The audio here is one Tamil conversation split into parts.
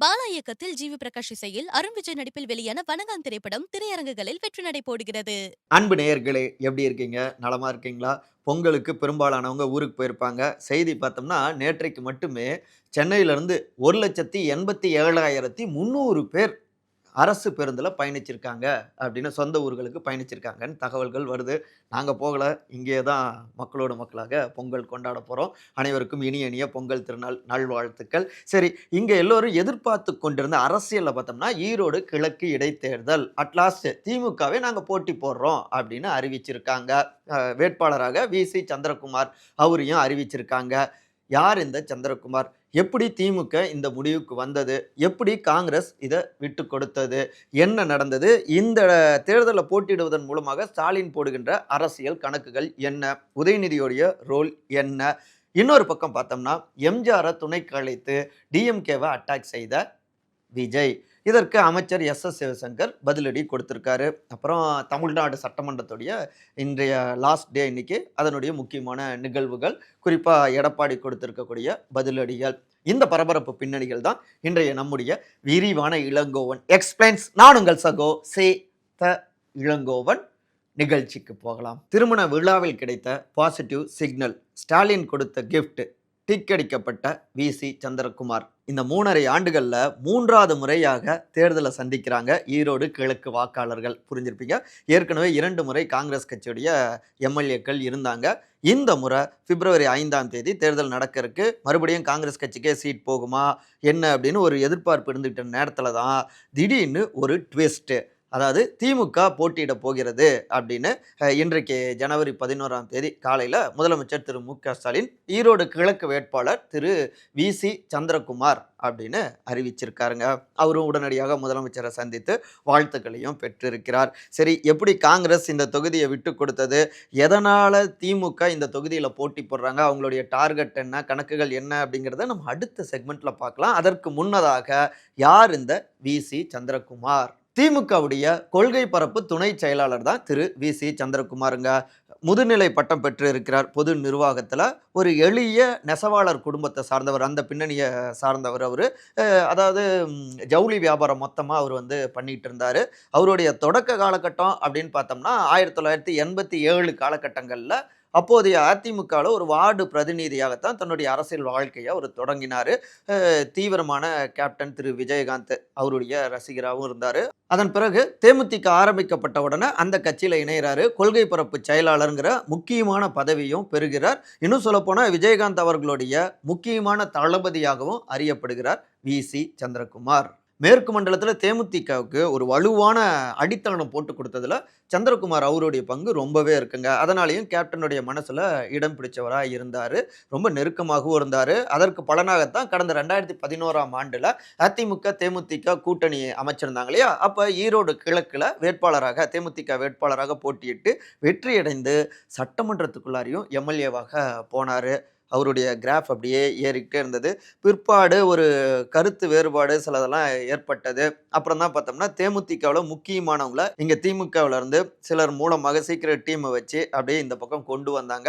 பாலா இயக்கத்தில் ஜி வி பிரகாஷ் இசையில் அருண் விஜய் நடிப்பில் வெளியான வணங்கான் திரைப்படம் திரையரங்குகளில் வெற்றி நடை போடுகிறது. அன்பு நேயர்களே, எப்படி இருக்கீங்க? நலமா இருக்கீங்களா? பொங்கலுக்கு பெரும்பாலானவங்க ஊருக்கு போயிருப்பாங்க. செய்தி பார்த்தோம்னா, நேற்றைக்கு மட்டுமே சென்னையிலிருந்து 1,87,300 பேர் அரசு பேருந்துல பயணிச்சிருக்காங்க அப்படின்னு சொந்த ஊர்களுக்கு பயணிச்சிருக்காங்கன்னு தகவல்கள் வருது. நாங்க போகல. இங்கேயே தான் மக்களோடு மக்களாக பொங்கல் கொண்டாட போறோம். அனைவருக்கும் இனிய இனிய பொங்கல் திருநாள் நல்வாழ்த்துக்கள். சரி, இங்க எல்லோரும் எதிர்பார்த்து கொண்டிருந்த அரசியல்ல பார்த்தோம்னா, ஈரோடு கிழக்கு இடைத்தேர்தல் அட்லாஸ்ட் திமுகவை நாங்க போட்டி போடுறோம் அப்படின்னு அறிவிச்சிருக்காங்க. வேட்பாளராக வி.சி. சந்திரகுமார் அவரையும் அறிவிச்சிருக்காங்க. யார் இந்த சந்திரகுமார்? எப்படி திமுக இந்த முடிவுக்கு வந்தது? எப்படி காங்கிரஸ் இத விட்டு கொடுத்தது? என்ன நடந்தது? இந்த தேர்தலில் போட்டியிடுவதன் மூலமாக ஸ்டாலின் போடுகின்ற அரசியல் கணக்குகள் என்ன? உதயநிதியுடைய ரோல் என்ன? இன்னொரு பக்கம் பார்த்தோம்னா, எம்ஜிஆரை துணைக்கு அழைத்து டிஎம்கேவை அட்டாக் செய்த விஜய். இதற்கு அமைச்சர் எஸ்.எஸ். சிவசங்கர் பதிலடி கொடுத்திருக்காரு. அப்புறம் தமிழ்நாடு சட்டமன்றத்துடைய இன்றைய லாஸ்ட் டே இன்னைக்கு. அதனுடைய முக்கியமான நிகழ்வுகள், குறிப்பா எடப்பாடி கொடுத்திருக்கக்கூடிய பதிலடிகள். இந்த பரபரப்பு பின்னணிகள் தான் இன்றைய நம்முடைய விரிவான இளங்கோவன் எக்ஸ்பிளைன்ஸ். நான் உங்கள் சகோ த இளங்கோவன். நிகழ்ச்சிக்கு போகலாம். திருமண விழாவில் கிடைத்த பாசிட்டிவ் சிக்னல், ஸ்டாலின் கொடுத்த கிஃப்ட், டிக்கடிக்கப்பட்ட வி.சி. சந்திரகுமார். இந்த 3.5 ஆண்டுகள்ல 3வது முறையாக தேர்தலை சந்திக்கிறாங்க ஈரோடு கிழக்கு வாக்காளர்கள். புரிஞ்சிருப்பீங்க. ஏற்கனவே 2 முறை காங்கிரஸ் கட்சியுடைய எம்எல்ஏக்கள் இருந்தாங்க. இந்த முறை பிப்ரவரி 5ஆம் தேதி தேர்தல் நடக்க இருக்கு. மறுபடியும் காங்கிரஸ் கட்சிக்கே சீட் போகுமா என்ன அப்படின்னு ஒரு எதிர்பார்ப்பு இருந்துகிட்ட நேரத்துல தான் திடீர்னு ஒரு ட்விஸ்ட். அதாவது திமுக போட்டியிட போகிறது அப்படின்னு இன்றைக்கு ஜனவரி 11ஆம் தேதி காலையில் முதலமைச்சர் திரு மு.க. ஸ்டாலின் ஈரோடு கிழக்கு வேட்பாளர் திரு வி.சி. சந்திரகுமார் அப்படின்னு அறிவிச்சிருக்காருங்க. அவரும் உடனடியாக முதலமைச்சரை சந்தித்து வாழ்த்துக்களையும் பெற்றிருக்கிறார். சரி, எப்படி காங்கிரஸ் இந்த தொகுதியை விட்டு கொடுத்தது, எதனால திமுக இந்த தொகுதியில் போட்டி போடுறாங்க, அவங்களுடைய டார்கெட் என்ன, கணக்குகள் என்ன அப்படிங்கிறத நம்ம அடுத்த செக்மெண்ட்ல பார்க்கலாம். அதற்கு முன்னதாக, யார் இந்த வி.சி. சந்திரகுமார்? திமுகவுடைய கொள்கை பரப்பு துணை செயலாளர் தான் திரு வி.சி. சந்திரகுமாருங்க. முதுநிலை பட்டம் பெற்று இருக்கிறார். பொது நிர்வாகத்தில் ஒரு எளிய நெசவாளர் குடும்பத்தை சார்ந்தவர். அந்த பின்னணியை சார்ந்தவர் அவர். அதாவது ஜவுளி வியாபாரம் மொத்தமாக அவர் பண்ணிட்டு இருந்தார். அவருடைய தொடக்க காலகட்டம் அப்படின்னு பார்த்தோம்னா 1987 காலகட்டங்களில் அப்போதைய அதிமுகவில் ஒரு வார்டு பிரதிநிதியாகத்தான் தன்னுடைய அரசியல் வாழ்க்கையை அவர் தொடங்கினார். தீவிரமான கேப்டன் திரு விஜயகாந்த் அவருடைய ரசிகராகவும் இருந்தார். அதன் பிறகு தேமுதிக ஆரம்பிக்கப்பட்ட உடனே அந்த கட்சியில் இணைகிறாரு. கொள்கை பரப்பு செயலாளருங்கிற முக்கியமான பதவியும் பெறுகிறார். இன்னும் சொல்லப்போனால் விஜயகாந்த் அவர்களுடைய முக்கியமான தளபதியாகவும் அறியப்படுகிறார் வி.சி. சந்திரகுமார். மேற்கு மண்டலத்தில் தேமுதிகவுக்கு ஒரு வலுவான அடித்தளம் போட்டு கொடுத்ததுல சந்திரகுமார் அவருடைய பங்கு ரொம்பவே இருக்குங்க. அதனாலையும் கேப்டனுடைய மனசுல இடம் பிடிச்சவராக இருந்தார். ரொம்ப நெருக்கமாகவும் இருந்தார். அதற்கு பலனாகத்தான் கடந்த 2011ஆம் ஆண்டுல அதிமுக தேமுதிக கூட்டணி அமைச்சிருந்தாங்க இல்லையா? அப்ப ஈரோடு கிழக்குல வேட்பாளராக, தேமுதிக வேட்பாளராக போட்டியிட்டு வெற்றியடைந்து சட்டமன்றத்துக்குள்ளாரையும் எம்எல்ஏவாக போனார். அவருடைய கிராஃப் அப்படியே ஏறிக்கிட்டே இருந்தது. பிற்பாடு ஒரு கருத்து வேறுபாடு சிலதெல்லாம் ஏற்பட்டது. அப்புறம் தான் பார்த்தோம்னா தேமுதிகவில் முக்கியமானவங்கள இங்கே திமுகவில் இருந்து சிலர் மூலமாக சீக்ரெட் டீமை வச்சு அப்படியே இந்த பக்கம் கொண்டு வந்தாங்க.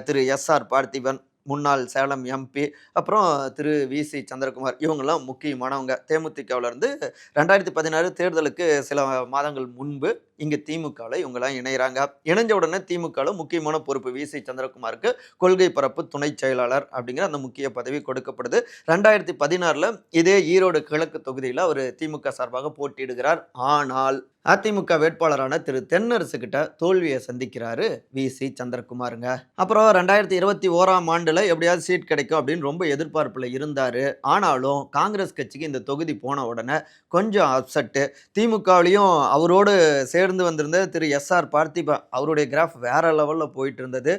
திரு எஸ்.ஆர். பார்த்திபன், முன்னாள் சேலம் எம்பி, அப்புறம் திரு வி.சி. சந்திரகுமார், இவங்கெல்லாம் முக்கியமானவங்க. தேமுதிகவில் இருந்து 2016 தேர்தலுக்கு சில மாதங்கள் முன்பு இங்கே திமுகவில் இவங்கெல்லாம் இணைகிறாங்க. இணைஞ்ச உடனே திமுகவில் முக்கியமான பொறுப்பு வி.சி. சந்திரகுமாருக்கு கொள்கை பரப்பு துணை செயலாளர் அப்படிங்கிற அந்த முக்கிய பதவி கொடுக்கப்படுது. 2016 இதே ஈரோடு கிழக்கு தொகுதியில் அவர் திமுக சார்பாக போட்டியிடுகிறார். ஆனால் அதிமுக வேட்பாளரான திரு தென்னரசு கிட்ட தோல்வியை சந்திக்கிறாரு வி.சி. சந்திரகுமாருங்க. அப்புறம் 2021ஆம் ஆண்டுல எப்படியாவது சீட் கிடைக்கும் அப்படின்னு ரொம்ப எதிர்பார்ப்புல இருந்தாரு. ஆனாலும் காங்கிரஸ் கட்சிக்கு இந்த தொகுதி போன உடனே கொஞ்சம் அப்செட்டு. திமுகவிலையும் அவரோடு சேர்ந்து வந்திருந்த திரு எஸ்.ஆர். பார்த்திபன், அவருடைய கிராஃப் வேற லெவல்ல போயிட்டு இருந்தது.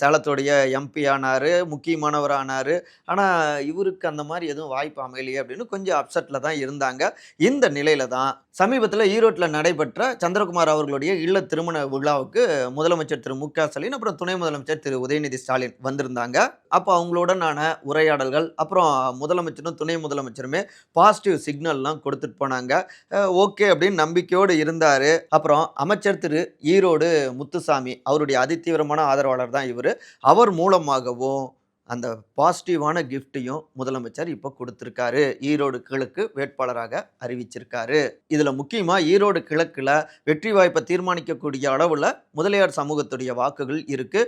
சேலத்துடைய எம்பி ஆனாரு, முக்கியமானவர் ஆனாரு. ஆனா இவருக்கு அந்த மாதிரி எதுவும் வாய்ப்பு அமையலையே அப்படின்னு கொஞ்சம் அப்செட்ல தான் இருந்தாங்க. இந்த நிலையில தான் சமீபத்தில் ஈரோட்டில் நடைபெற்ற சந்திரகுமார் அவர்களுடைய இல்ல திருமண விழாவுக்கு முதலமைச்சர் திரு மு.க. ஸ்டாலின், அப்புறம் துணை முதலமைச்சர் திரு உதயநிதி ஸ்டாலின் வந்திருந்தாங்க. அப்போ அவங்களுடனான உரையாடல்கள், அப்புறம் முதலமைச்சரும் துணை முதலமைச்சருமே பாசிட்டிவ் சிக்னல்லாம் கொடுத்துட்டு போனாங்க. ஓகே அப்படின்னு நம்பிக்கையோடு இருந்தார். அப்புறம் அமைச்சர் திரு ஈரோடு முத்துசாமி, அவருடைய அதிதீவிரமான ஆதரவாளர் தான் இவர். அவர் மூலமாகவும் அந்த பாசிட்டிவான கிஃப்ட்டையும் முதலமைச்சர் இப்போ குடுத்திருக்காரு. ஈரோடு கிழக்கு வேட்பாளராக அறிவிச்சிருக்காரு. இதுல முக்கியமா ஈரோடு கிழக்குல வெற்றி வாய்ப்ப தீர்மானிக்கக்கூடிய அளவுல முதலியார் சமூகத்துடைய வாக்குகள் இருக்கு.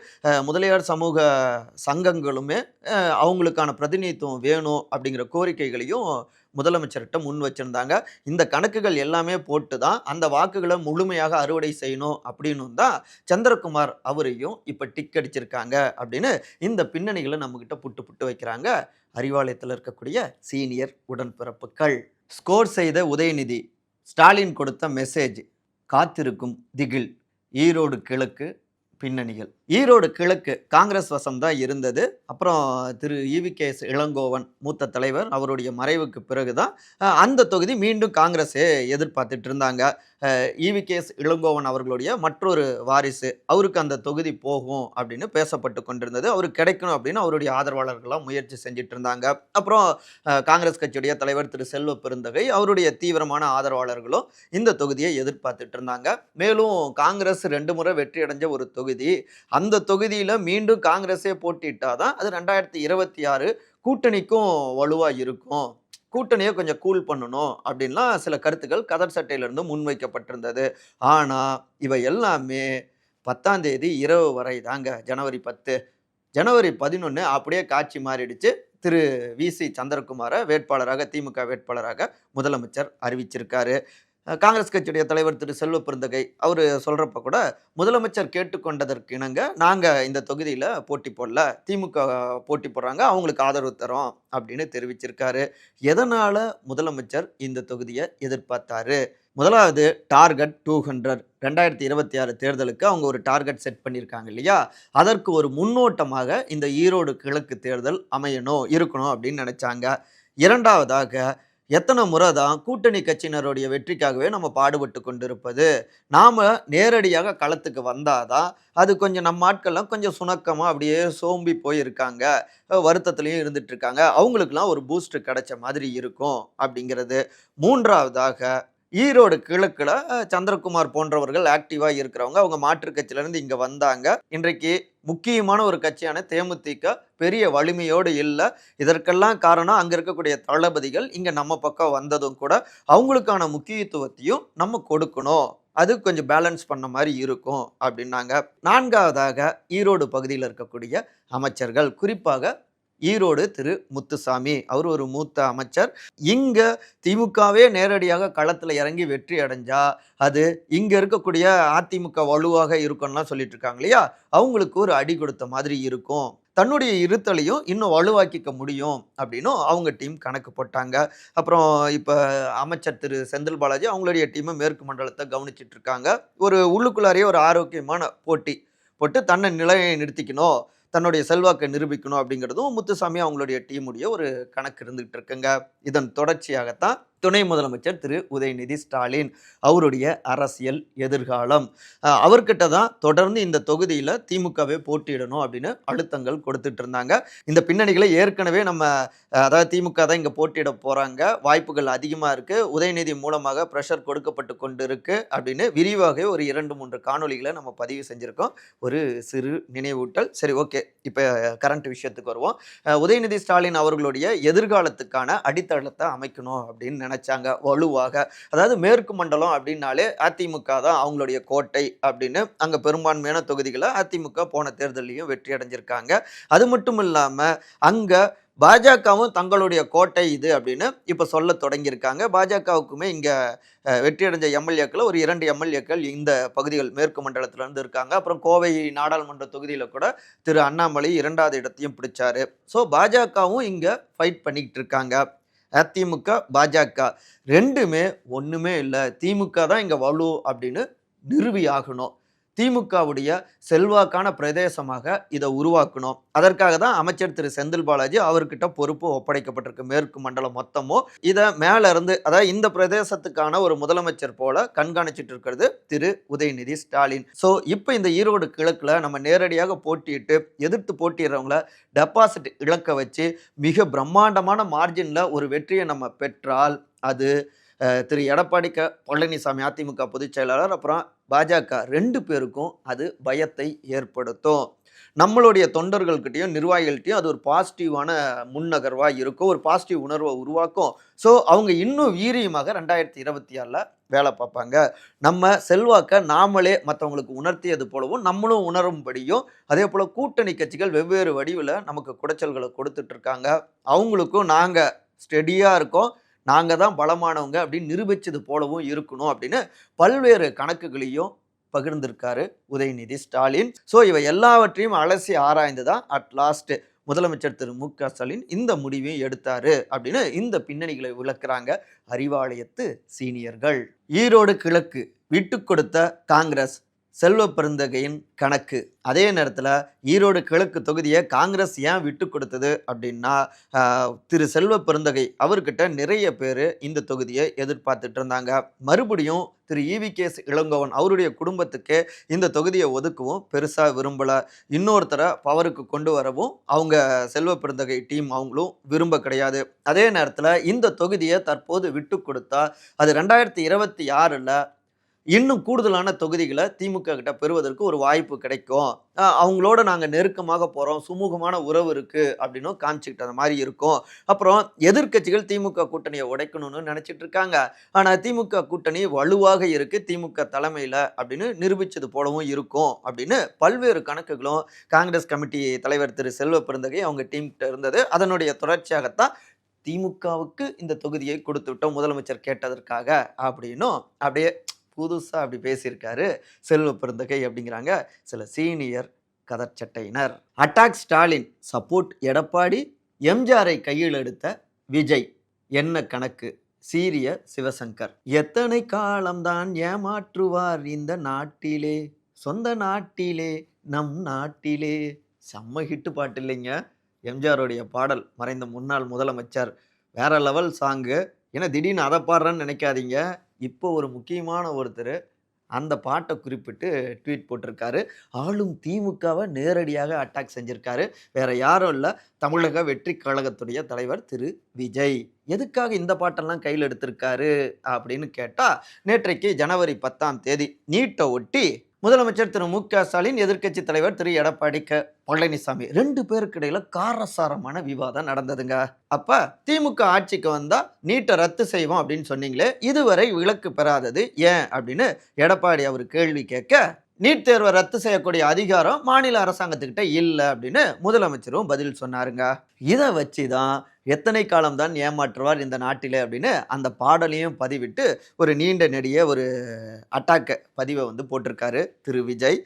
முதலியார் சமூக சங்கங்களுமே அவங்களுக்கான பிரதிநிதித்துவம் வேணும் அப்படிங்கிற கோரிக்கைகளையும் முதலமைச்சர்ட்ட முன் வச்சிருந்தாங்க. இந்த கணக்குகள் எல்லாமே போட்டு தான் அந்த வாக்குகள முழுமையாக அறுவடை செய்யணும் அப்படின்னும் தான் சந்திரகுமார் அவரையும் இப்ப டிக் அடிச்சிருக்காங்க அப்படின்னு இந்த பின்னணிகள நம்மகிட்ட புட்டு புட்டு வைக்கிறாங்க. அறிவாலயத்துல இருக்கக்கூடிய சீனியர் உடன்பிறப்புகள். ஸ்கோர் செய்த உதயநிதி, ஸ்டாலின் கொடுத்த மெசேஜ், காத்திருக்கும் திகில், ஈரோடு கிழக்கு பின்னணிகள். ஈரோடு கிழக்கு காங்கிரஸ் வசம் தான் இருந்தது. அப்புறம் திரு ஈ.வி.கே.எஸ். இளங்கோவன் மூத்த தலைவர் அவருடைய மறைவுக்கு பிறகு தான் அந்த தொகுதி மீண்டும் காங்கிரஸே எதிர்பார்த்துட்டு இருந்தாங்க. ஈ.வி.கே.எஸ். இளங்கோவன் அவர்களுடைய மற்றொரு வாரிசு, அவருக்கு அந்த தொகுதி போகும் அப்படின்னு பேசப்பட்டு கொண்டிருந்தது. அவருக்கு கிடைக்கணும் அப்படின்னு அவருடைய ஆதரவாளர்கள்லாம் முயற்சி செஞ்சுட்டு இருந்தாங்க. அப்புறம் காங்கிரஸ் கட்சியுடைய தலைவர் திரு செல்வ பெருந்தகை அவருடைய தீவிரமான ஆதரவாளர்களும் இந்த தொகுதியை எதிர்பார்த்துட்டு இருந்தாங்க. மேலும் காங்கிரஸ் 2 முறை வெற்றி அடைஞ்ச ஒரு தொகுதி, அந்த தொகுதியில மீண்டும் காங்கிரஸே போட்டியிட்டாதான் அது 2026 கூட்டணிக்கும் வலுவா இருக்கும். கூட்டணியை கொஞ்சம் கூல் பண்ணணும் அப்படின்லாம் சில கருத்துக்கள் கதர் சட்டையிலிருந்து முன்வைக்கப்பட்டிருந்தது. ஆனா இவை எல்லாமே 10ஆம் தேதி இரவு வரை தாங்க. ஜனவரி 10, ஜனவரி 11 அப்படியே காட்சி மாறிடுச்சு. திரு வி.சி. சந்திரகுமார வேட்பாளராக, திமுக வேட்பாளராக முதலமைச்சர் அறிவிச்சிருக்காரு. காங்கிரஸ் கட்சியுடைய தலைவர் திரு செல்வ பெருந்தகை அவரு சொல்றப்ப கூட, முதலமைச்சர் கேட்டுக்கொண்டதற்கு இணங்க நாங்க இந்த தொகுதியில போட்டி போடல, திமுக போட்டி போடுறாங்க, அவங்களுக்கு ஆதரவு தரோம் அப்படின்னு தெரிவிச்சிருக்காரு. எதனால முதலமைச்சர் இந்த தொகுதியை எதிர்பார்த்தாரு? முதலாவது டார்கெட் 200. 2026 தேர்தலுக்கு அவங்க ஒரு டார்கெட் செட் பண்ணியிருக்காங்க இல்லையா? அதற்கு ஒரு முன்னோட்டமாக இந்த ஈரோடு கிழக்கு தேர்தல் அமையணும், இருக்கணும் அப்படின்னு நினைச்சாங்க. இரண்டாவதாக, எத்தனை முறை தான் கூட்டணி கட்சியினருடைய வெற்றிக்காகவே நம்ம பாடுபட்டு கொண்டிருப்பது? நாம நேரடியாக களத்துக்கு வந்தாதான் அது கொஞ்சம் நம்ம ஆட்கள்லாம் கொஞ்சம் சுணக்கமா அப்படியே சோம்பி போயிருக்காங்க, வருத்தத்திலையும் இருந்துட்டு இருக்காங்க, அவங்களுக்குலாம் ஒரு பூஸ்ட் கிடைச்ச மாதிரி இருக்கும் அப்படிங்கிறது. மூன்றாவதாக, ஈரோடு கிழக்குல சந்திரகுமார் போன்றவர்கள் ஆக்டிவா இருக்கிறவங்க, அவங்க மாற்றுக் கட்சியிலிருந்து இங்க வந்தாங்க. இன்றைக்கு முக்கியமான ஒரு கட்சியான தேமுதிக பெரிய வலிமையோடு இல்ல. இதற்கெல்லாம் காரணம் அங்க இருக்கக்கூடிய தளபதிகள் இங்க நம்ம பக்கம் வந்ததும் கூட, அவங்களுக்கான முக்கியத்துவத்தையும் நம்ம கொடுக்கணும், அது கொஞ்சம் பேலன்ஸ் பண்ண மாதிரி இருக்கும் அப்படின்னாங்க. நான்காவதாக, ஈரோடு பகுதியில் இருக்கக்கூடிய அமைச்சர்கள், குறிப்பாக ஈரோடு திரு முத்துசாமி, அவர் ஒரு மூத்த அமைச்சர். இங்க திமுகவே நேரடியாக களத்துல இறங்கி வெற்றி அடைஞ்சா அது இங்க இருக்கக்கூடிய அதிமுக வலுவாக இருக்கும்லாம் சொல்லிட்டு இருக்காங்க இல்லையா, அவங்களுக்கு ஒரு அடி கொடுத்த மாதிரி இருக்கும், தன்னுடைய இருத்தலையும் இன்னும் வலுவாக்கிக்க முடியும் அப்படின்னும் அவங்க டீம் கணக்கு போட்டாங்க. அப்புறம் இப்ப அமைச்சர் திரு செந்தில் பாலாஜி அவங்களுடைய டீம் மேற்கு மண்டலத்தை கவனிச்சிட்டு இருக்காங்க. ஒரு உள்ளுக்குள்ளாரையே ஒரு ஆரோக்கியமான போட்டி போட்டு தன்னை நிலையை நிறுத்திக்கணும், தன்னுடைய செல்வாக்கை நிரூபிக்கணும் அப்படிங்கிறதும் முத்துசாமி அவங்களுடைய டீமுடைய ஒரு கணக்கு இருந்துகிட்டு இருக்குங்க. இதன் தொடர்ச்சியாகத்தான் துணை முதலமைச்சர் திரு உதயநிதி ஸ்டாலின் அவருடைய அரசியல் எதிர்காலம், அவர்கிட்ட தான் தொடர்ந்து இந்த தொகுதியில் திமுகவே போட்டியிடணும் அப்படின்னு அழுத்தங்கள் கொடுத்துட்டு இருந்தாங்க. இந்த பின்னணிகளை ஏற்கனவே நம்ம, அதாவது திமுக தான் இங்கே போட்டியிட போகிறாங்க, வாய்ப்புகள் அதிகமாக இருக்குது, உதயநிதி மூலமாக ப்ரெஷர் கொடுக்கப்பட்டு கொண்டு இருக்கு அப்படின்னு விரிவாக ஒரு 2-3 காணொலிகளை நம்ம பதிவு செஞ்சுருக்கோம். ஒரு சிறு நினைவூட்டல். சரி, ஓகே, இப்போ கரண்ட் விஷயத்துக்கு வருவோம். உதயநிதி ஸ்டாலின் அவர்களுடைய எதிர்காலத்துக்கான அடித்தளத்தை அமைக்கணும் அப்படின்னு நினைச்சாங்க வலுவாக. அதாவது மேற்கு மண்டலம் அப்படின்னாலே அதிமுக தான் அவங்களுடைய கோட்டை அப்படின்னு, அங்க பெரும்பான்மையான தொகுதிகளை அதிமுக போன தேர்தலையும் வெற்றி அடைஞ்சிருக்காங்க. அது மட்டும் இல்லாம அங்க பாஜகவும் தங்களுடைய கோட்டை இது அப்படின்னு இப்ப சொல்ல தொடங்கியிருக்காங்க. பாஜகவுக்குமே இங்க வெற்றி அடைஞ்ச எம்எல்ஏக்கள் ஒரு 2 எம்எல்ஏக்கள் இந்த பகுதிகள் மேற்கு மண்டலத்துல இருந்து இருக்காங்க. அப்புறம் கோவை நாடாளுமன்ற தொகுதியில கூட திரு அண்ணாமலை 2வது இடத்தையும் பிடிச்சாரு. ஸோ பாஜகவும் இங்க ஃபைட் பண்ணிக்கிட்டு இருக்காங்க. அதிமுக, பாஜக 2மே ஒண்ணுமே இல்லை, திமுக தான் இங்க வலு அப்படின்னு நிறுவி ஆகணும். திமுகவுடைய செல்வாக்கான பிரதேசமாக இதை உருவாக்கணும். அதற்காக தான் அமைச்சர் திரு செந்தில் பாலாஜி அவர்கிட்ட பொறுப்பு ஒப்படைக்கப்பட்டிருக்கு. மேற்கு மண்டலம் மொத்தமும் இதை மேல இருந்து, அதாவது இந்த பிரதேசத்துக்கான ஒரு முதலமைச்சர் போல கண்காணிச்சிட்டு இருக்கிறது திரு உதயநிதி ஸ்டாலின். ஸோ இப்போ இந்த ஈரோடு கிழக்குல நம்ம நேரடியாக போட்டியிட்டு எதிர்த்து போட்டிடுறவங்கள டெபாசிட் இழக்க வச்சு மிக பிரம்மாண்டமான மார்ஜின்ல ஒரு வெற்றியை நம்ம பெற்றால் அது திரு எடப்பாடி பழனிசாமி அதிமுக பொதுச் செயலாளர், அப்புறம் பாஜக 2 பேருக்கும் அது பயத்தை ஏற்படுத்தும். நம்மளுடைய தொண்டர்கள்கிட்டயும் நிர்வாகிகள்கிட்டயும் அது ஒரு பாசிட்டிவான முன்னகர்வா இருக்கும், ஒரு பாசிட்டிவ் உணர்வை உருவாக்கும். ஸோ அவங்க இன்னும் வீரியமாக 2026ல் வேலை பார்ப்பாங்க. நம்ம செல்வாக்க நாமளே மற்றவங்களுக்கு உணர்த்தியது போலவும் நம்மளும் உணரும்படியும், அதே போல கூட்டணி கட்சிகள் வெவ்வேறு வடிவில் நமக்கு குடைச்சல்களை கொடுத்துட்டு இருக்காங்க. அவங்களுக்கும் நாங்க ஸ்டெடியா இருக்கோம், நாங்க தான் பலமானவங்க அப்படின்னு நிரூபிச்சது போலவும் இருக்கணும் அப்படின்னு பல்வேறு கணக்குகளையும் பகிர்ந்திருக்காரு உதயநிதி ஸ்டாலின். ஸோ இவை எல்லாவற்றையும் அலசி ஆராய்ந்து தான் அட் லாஸ்ட் முதலமைச்சர் திரு மு.க. ஸ்டாலின் இந்த முடிவையும் எடுத்தாரு அப்படின்னு இந்த பின்னணிகளை விளக்குறாங்க அறிவாலயத்து சீனியர்கள். ஈரோடு கிழக்கு விட்டு கொடுத்த காங்கிரஸ் செல்வ பெருந்தகையின் கணக்கு. அதே நேரத்தில் ஈரோடு கிழக்கு தொகுதியை காங்கிரஸ் ஏன் விட்டு கொடுத்தது அப்படின்னா, திரு செல்வ பெருந்தகை அவர்கிட்ட நிறைய பேர் இந்த தொகுதியை எதிர்பார்த்துட்டு இருந்தாங்க. மறுபடியும் திரு ஈவி.கே.எஸ். இளங்கோவன் அவருடைய குடும்பத்துக்கு இந்த தொகுதியை ஒதுக்கவும் பெருசாக விரும்பலை. இன்னொருத்தரை பவருக்கு கொண்டு வரவும் அவங்க செல்வ பெருந்தகை டீம் அவங்களும் விரும்ப கிடையாது. அதே நேரத்தில் இந்த தொகுதியை தற்போது விட்டு கொடுத்தா அது 2026ல் இன்னும் கூடுதலான தொகுதிகளை திமுக கிட்ட பெறுவதற்கு ஒரு வாய்ப்பு கிடைக்கும். அவங்களோட நாங்கள் நெருக்கமாக போகிறோம், சுமூகமான உறவு இருக்குது அப்படின்னும் காமிச்சிக்கிட்ட மாதிரி இருக்கும். அப்புறம் எதிர்க்கட்சிகள் திமுக கூட்டணியை உடைக்கணும்னு நினச்சிட்டு இருக்காங்க. ஆனால் திமுக கூட்டணி வலுவாக இருக்குது திமுக தலைமையில் அப்படின்னு நிரூபித்தது போலவும் இருக்கும் அப்படின்னு பல்வேறு கணக்குகளும் காங்கிரஸ் கமிட்டி தலைவர் திரு செல்வ பெருந்தகை அவங்க டீம் கிட்ட இருந்தது. அதனுடைய தொடர்ச்சியாகத்தான் திமுகவுக்கு இந்த தொகுதியை கொடுத்து விட்டோம் முதலமைச்சர் கேட்டதற்காக அப்படின்னும் அப்படியே புதுசாக அப்படி பேசியிருக்காரு செல்வ பெருந்தகை அப்படிங்கிறாங்க சில சீனியர் கதர்ச்சட்டையினர். அட்டாக் ஸ்டாலின் சப்போர்ட் எடப்பாடி, எம்ஜிஆரை கையில் எடுத்த விஜய் என்ன கணக்கு சீரிய சிவசங்கர். எத்தனை காலம்தான் ஏமாற்றுவார் இந்த நாட்டிலே, சொந்த நாட்டிலே, நம் நாட்டிலே. செம்ம ஹிட்டு பாட்டு இல்லைங்க எம்ஜிஆருடைய பாடல், மறைந்த முன்னாள் முதலமைச்சர். வேற லெவல் சாங்கு. ஏன்னா திடீர்னு அதை பாடுறேன்னு நினைக்காதீங்க. இப்போ ஒரு முக்கியமான ஒருத்தர் அந்த பாட்டை குறிப்பிட்டு ட்வீட் போட்டிருக்காரு. ஆளும் திமுகவை நேரடியாக அட்டாக் செஞ்சிருக்காரு. வேற யாரும் இல்லை, தமிழக வெற்றி கழகத்துடைய தலைவர் திரு விஜய். எதுக்காக இந்த பாட்டெல்லாம் கையில் எடுத்திருக்காரு அப்படின்னு கேட்டால், நேற்றைக்கு ஜனவரி 10ஆம் தேதி நீட்டை ஒட்டி முதலமைச்சர் திரு மு.க. ஸ்டாலின், எதிர்க்கட்சி தலைவர் திரு எடப்பாடி பழனிசாமி 2 பேருக்கு இடையில காரசாரமான விவாதம் நடந்ததுங்க. அப்ப திமுக ஆட்சிக்கு வந்தா நீட்டை ரத்து செய்வோம் அப்படின்னு சொன்னீங்களே, இதுவரை விலக்கு பெறாதது ஏன் அப்படின்னு எடப்பாடி அவர் கேள்வி கேட்க, நீட் தேர்வை ரத்து செய்யக்கூடிய அதிகாரம் மாநில அரசாங்கத்துக்கிட்ட இல்லை அப்படின்னு முதலமைச்சரும் பதில் சொன்னாருங்க. இதை வச்சு தான் எத்தனை காலம்தான் ஏமாற்றுவார் இந்த நாட்டிலே அப்படின்னு அந்த பாடலையும் பதிவிட்டு ஒரு நீண்ட நெடிய ஒரு அட்டாக் பதிவை போட்டிருக்காரு திரு விஜய்.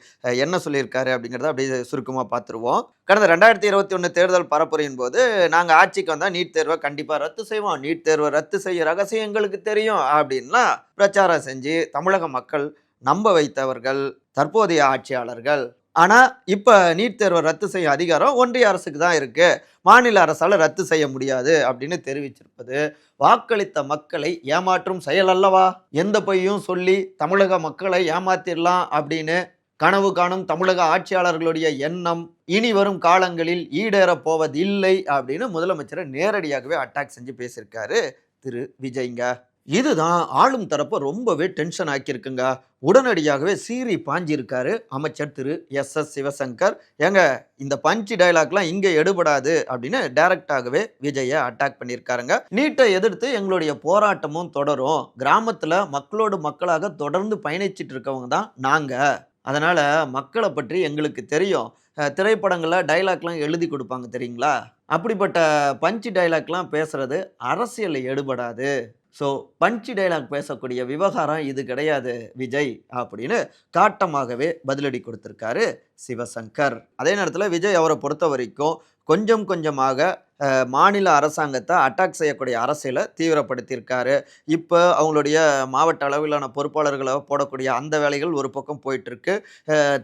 என்ன சொல்லியிருக்காரு அப்படிங்கிறத அப்படியே சுருக்கமாக பார்த்துருவோம். கடந்த 2021 தேர்தல் பரப்புரையின் போது நாங்கள் ஆட்சிக்கு வந்தால் நீட் தேர்வை கண்டிப்பாக ரத்து செய்வோம், நீட் தேர்வை ரத்து செய்ய ரகசியம் எங்களுக்கு தெரியும் அப்படின்லாம் பிரச்சாரம் செஞ்சு தமிழக மக்கள் நம்ப வைத்தவர்கள் தற்போதைய ஆட்சியாளர்கள். ஆனால் இப்போ நீட் தேர்வை ரத்து செய்ய அதிகாரம் ஒன்றிய அரசுக்கு தான் இருக்குது, மாநில அரசால் ரத்து செய்ய முடியாது அப்படின்னு தெரிவிச்சிருப்பது வாக்களித்த மக்களை ஏமாற்றும் செயல் அல்லவா? எந்த பொய்யும் சொல்லி தமிழக மக்களை ஏமாத்திடலாம் அப்படின்னு கனவு காணும் தமிழக ஆட்சியாளர்களுடைய எண்ணம் இனி வரும் காலங்களில் ஈடேறப் போவதில்லை அப்படின்னு முதலமைச்சரை நேரடியாகவே அட்டாக் செஞ்சு பேசியிருக்காரு திரு விஜய்ங்க. இதுதான் ஆளும் தரப்பை ரொம்பவே டென்ஷன் ஆக்கியிருக்குங்க. உடனடியாகவே சீறி பாஞ்சிருக்காரு அமைச்சர் திரு எஸ்.எஸ். சிவசங்கர். ஏங்க இந்த பஞ்சு டைலாக்லாம் இங்கே எடுபடாது அப்படின்னு டைரக்டாகவே விஜயை அட்டாக் பண்ணியிருக்காருங்க. நீட்டை எதிர்த்து எங்களுடைய போராட்டமும் தொடரும், கிராமத்தில் மக்களோடு மக்களாக தொடர்ந்து பயணிச்சுட்டு இருக்கவங்க தான் நாங்கள், அதனால் மக்களை பற்றி எங்களுக்கு தெரியும். திரைப்படங்களில் டைலாக்லாம் எழுதி கொடுப்பாங்க தெரியுங்களா, அப்படிப்பட்ட பஞ்சு டைலாக்லாம் பேசுறது அரசியலில் எடுபடாது. ஸோ பஞ்சு டைலாக் பேசக்கூடிய விவகாரம் இது கிடையாது விஜய் அப்படின்னு காட்டமாகவே பதிலடி கொடுத்துருக்காரு சிவசங்கர். அதே நேரத்தில் விஜய் அவரை பொறுத்த வரைக்கும் கொஞ்சம் கொஞ்சமாக மாநில அரசாங்கத்தை அட்டாக் செய்யக்கூடிய அரசியலை தீவிரப்படுத்தியிருக்காரு. இப்போ அவங்களுடைய மாவட்ட அளவிலான பொறுப்பாளர்களை போடக்கூடிய அந்த வேலைகள் ஒரு பக்கம் போயிட்டுருக்கு.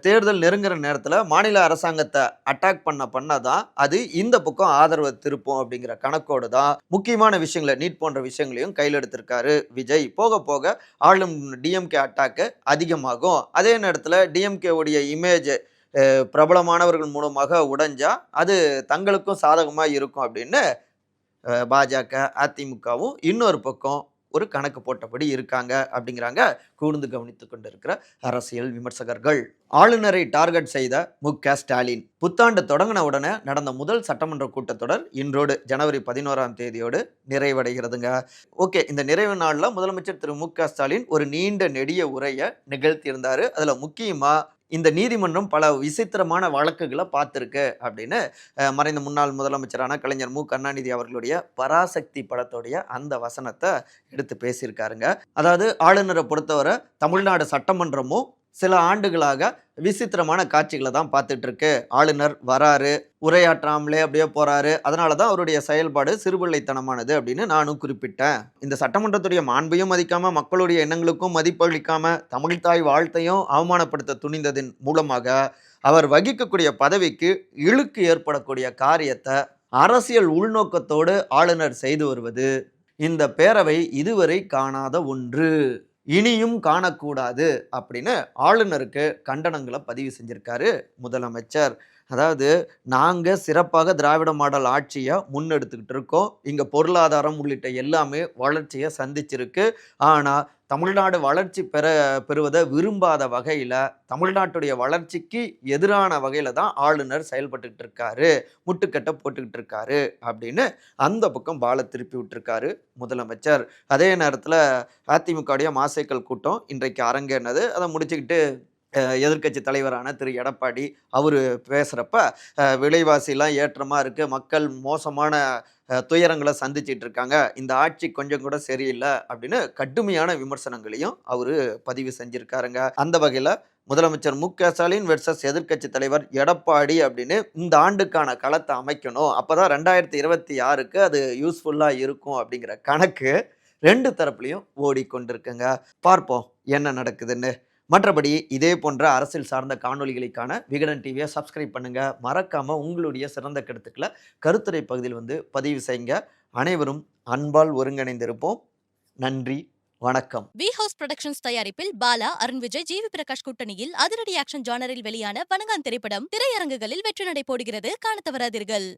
தேர்தல் நெருங்குற நேரத்தில் மாநில அரசாங்கத்தை அட்டாக் பண்ண தான் அது இந்த பக்கம் ஆதரவை திருப்போம் அப்படிங்கிற கணக்கோடு தான் முக்கியமான விஷயங்களை நீட் போன்ற விஷயங்களையும் கையில் எடுத்திருக்காரு விஜய். போக போக ஆளும் டிஎம்கே அட்டாக்கு அதிகமாகும். அதே நேரத்தில் டிஎம்கே உடைய இமேஜ் பிரபலமானவர்கள் மூலமாக உடைஞ்சா அது தங்களுக்கும் சாதகமாக இருக்கும் அப்படின்னு பாஜக அதிமுகவும் இன்னொரு பக்கம் ஒரு கணக்கு போட்டபடி இருக்காங்க அப்படிங்கிறாங்க கூர்ந்து கவனித்துக் கொண்டிருக்கிற அரசியல் விமர்சகர்கள். ஆளுநரை டார்கெட் செய்த மு.க.ஸ்டாலின். புத்தாண்டு தொடங்கின உடனே நடந்த முதல் சட்டமன்ற கூட்டத்தொடர் இன்றோடு ஜனவரி 11ஆம் தேதியோடு நிறைவடைகிறதுங்க. ஓகே, இந்த நிறைவு நாள்ல முதலமைச்சர் திரு மு.க.ஸ்டாலின் ஒரு நீண்ட நெடிய உரையை நிகழ்த்தியிருந்தாரு. அதுல முக்கியமா இந்த நீதிமன்றம் பல விசித்திரமான வழக்குகளை பார்த்திருக்கு அப்படின்னு மறைந்த முன்னாள் முதலமைச்சரான கலைஞர் மு கருணாநிதி அவர்களுடைய பராசக்தி படத்துடைய அந்த வசனத்தை எடுத்து பேசியிருக்காருங்க. அதாவது ஆளுநரை பொறுத்தவரை தமிழ்நாடு சட்டமன்றமும் சில ஆண்டுகளாக விசித்திரமான காட்சிகளை தான் பார்த்துட்டு இருக்கு. ஆளுநர் வராரு, உரையாற்றாமலே அப்படியே போறாரு. அதனால தான் அவருடைய செயல்பாடு சிறுபிள்ளைத்தனமானது அப்படின்னு நானும் குறிப்பிட்டேன். இந்த சட்டமன்றத்துடைய மாண்பையும் மதிக்காம, மக்களுடைய எண்ணங்களுக்கும் மதிப்பளிக்காம, தமிழ்தாய் வாழ்த்தையும் அவமானப்படுத்த துணிந்ததின் மூலமாக அவர் வகிக்கக்கூடிய பதவிக்கு இழுக்கு ஏற்படக்கூடிய காரியத்தை அரசியல் உள்நோக்கத்தோடு ஆளுநர் செய்து வருவது இந்த பேரவை இதுவரை காணாத ஒன்று, இனியும் காணக்கூடாது அப்படின்னு ஆளுநருக்கு கண்டனங்களை பதிவு செஞ்சிருக்காரு முதலமைச்சர். அதாவது, நாங்க சிறப்பாக திராவிட மாடல் ஆட்சியை முன்னெடுத்துக்கிட்டு இருக்கோம். இங்க பொருளாதாரம் உள்ளிட்ட எல்லாமே வளர்ச்சியை சந்திச்சிருக்கு. ஆனா தமிழ்நாடு வளர்ச்சி பெறுவதை விரும்பாத வகையில, தமிழ்நாட்டுடைய வளர்ச்சிக்கு எதிரான வகையில தான் ஆளுநர் செயல்பட்டுக்கிட்டு இருக்காரு, முட்டுக்கட்டை போட்டுக்கிட்டு இருக்காரு அப்படின்னு அந்த பக்கம் பால திருப்பி விட்டுருக்காரு முதலமைச்சர். அதே நேரத்துல அதிமுகவுடைய மாசேக்கள் கூட்டம் இன்றைக்கு அரங்கேறினது. அதை முடிச்சுக்கிட்டு எதிர்க்கட்சி தலைவரான திரு எடப்பாடி அவரு பேசுறப்ப, விலைவாசிலாம் ஏற்றமா இருக்கு, மக்கள் மோசமான துயரங்களை சந்திச்சிட்டு இருக்காங்க, இந்த ஆட்சி கொஞ்சம் கூட சரியில்லை அப்படின்னு கடுமையான விமர்சனங்களையும் அவரு பதிவு செஞ்சிருக்காருங்க. அந்த வகையில முதலமைச்சர் மு.க.ஸ்டாலின் வெர்சஸ் எதிர்க்கட்சி தலைவர் எடப்பாடி அப்படின்னு இந்த ஆண்டுக்கான களத்தை அமைக்கணும், அப்பதான் 2026க்கு அது யூஸ்ஃபுல்லா இருக்கும் அப்படிங்கிற கணக்கு ரெண்டு தரப்புலையும் ஓடிக்கொண்டிருக்குங்க. பார்ப்போம் என்ன நடக்குதுன்னு. மற்றபடி இதே போன்ற அரசியல் சார்ந்த காணொளிகளுக்கான விகடன் டிவியை சப்ஸ்கிரைப் பண்ணுங்க. மறக்காம உங்களுடைய சிறந்த கருத்துக்களை கருத்துரை பகுதியில் பதிவு செய்யுங்க. அனைவரும் அன்பால் ஒருங்கிணைந்திருப்போம். நன்றி, வணக்கம். வி ஹவுஸ் புரொடக்ஷன்ஸ் தயாரிப்பில் பாலா, அருண் விஜய், ஜிவி பிரகாஷ் கூட்டணியில் அதிரடி ஆக்ஷன் ஜானரில் வெளியான வணங்கான் திரைப்படம் திரையரங்குகளில் வெற்றி நடை போடுகிறது. காணத் தவறாதீர்கள்.